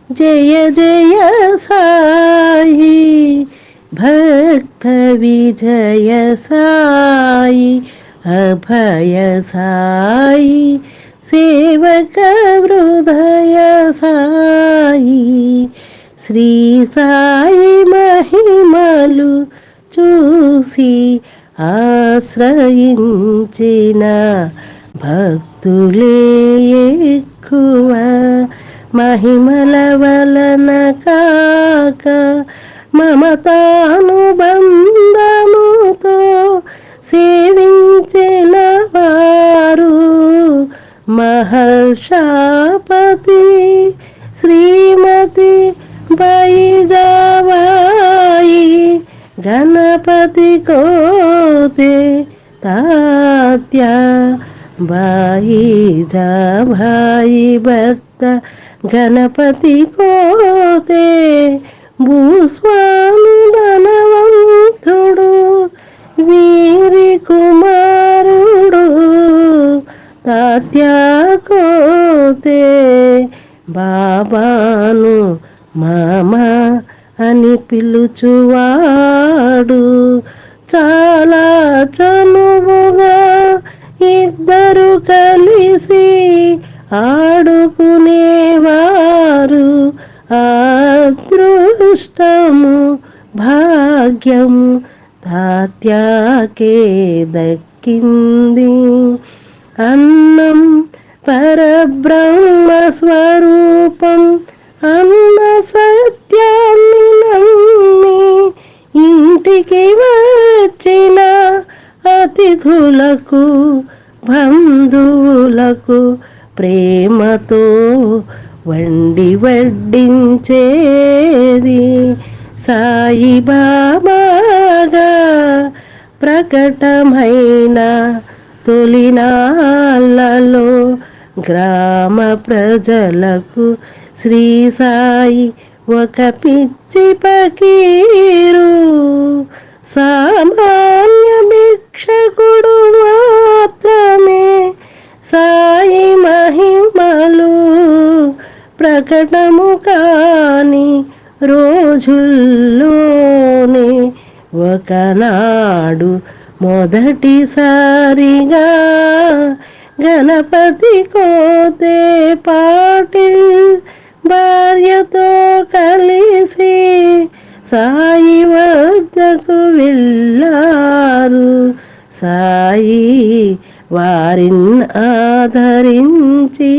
జయ జయ సాయి భక్త విజయ సాయి అభయ సాయి సేవక హృదయ సాయి శ్రీ సాయి మహిమలు చూసి ఆశ్రయించిన భక్తులే ఎక్కువ మహిమల వలన కాక మమతానుబంధముతో సేవించిన వారు మహర్షాపతి శ్రీమతి బైజాబాయి గణపతి కోతే తాత్యా బాయిజాబాయి భర్త గణపతి కోతే భూస్వామి ధనవంతుడు వీరి కుమారుడు తాత్యా కోతే బాబాను మామ అని పిలుచువాడు చాలా చనువుగా ఇద్దరు కలిసి ఆడుకునేవారు అదృష్టము భాగ్యము తాత్యాకే దక్కింది అన్నం పరబ్రహ్మ స్వరూపం అన్న సత్యాన్ని నమ్మి ఇంటికి వచ్చిన అతిథులకు బంధువులకు ప్రేమతో వండి వడ్డించేది సాయిబాబాగా ప్రకటమైన తొలినాళ్ళలో గ్రామ ప్రజలకు శ్రీ సాయి ఒక పిచ్చి పకీరు సామాన్య భిక్షకుడు మాత్రమే సాయి మహిమలు ప్రకటము కాని రోజుల్లోనే ఒకనాడు మొదటిసారిగా గణపతి కోతే పాటిల్ భార్యతో కలిసి సాయి వద్దకు వెళ్ళారు సాయి వారిని ఆదరించి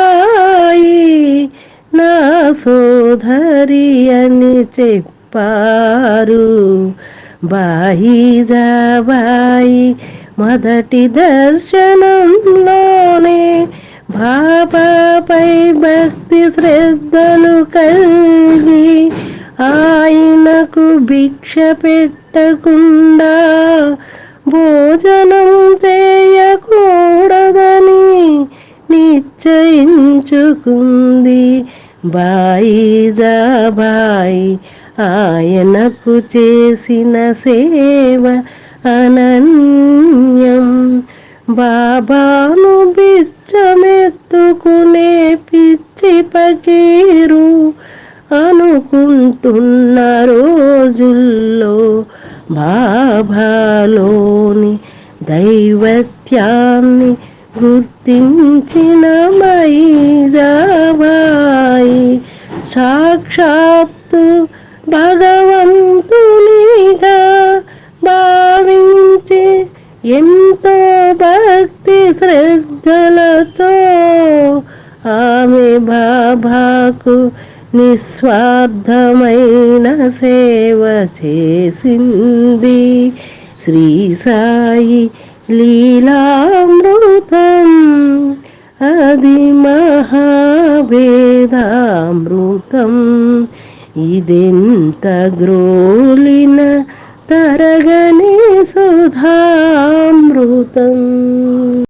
బైజాబాయి నా సోదరి అని చెప్పారు బైజాబాయి మొదటి దర్శనంలోనే బాబాపై భక్తి శ్రద్ధలు కలిగి ఆయనకు భిక్ష పెట్టకుండా భోజనం చేయకూడదని నిశ్చయించుకుంది బైజాబాయి ఆయనకు చేసిన సేవ అనన్యం బాబాను బిచ్చమెత్తుకునే పిచ్చి పకీరు అనుకుంటున్న రోజుల్లో బాబాలోని దైవత్యాన్ని గుర్తించిన బైజాబాయి సాక్షాత్తు భగవంతునిగా భావించి ఎంతో భక్తి శ్రద్ధలతో ఆమె బాబాకు నిస్వార్థమైన సేవ చేసింది శ్రీ సాయి లీలామృతం అది మహావేదామృతం ఇదెంత గ్రోలిన తరగని సుధామృతం.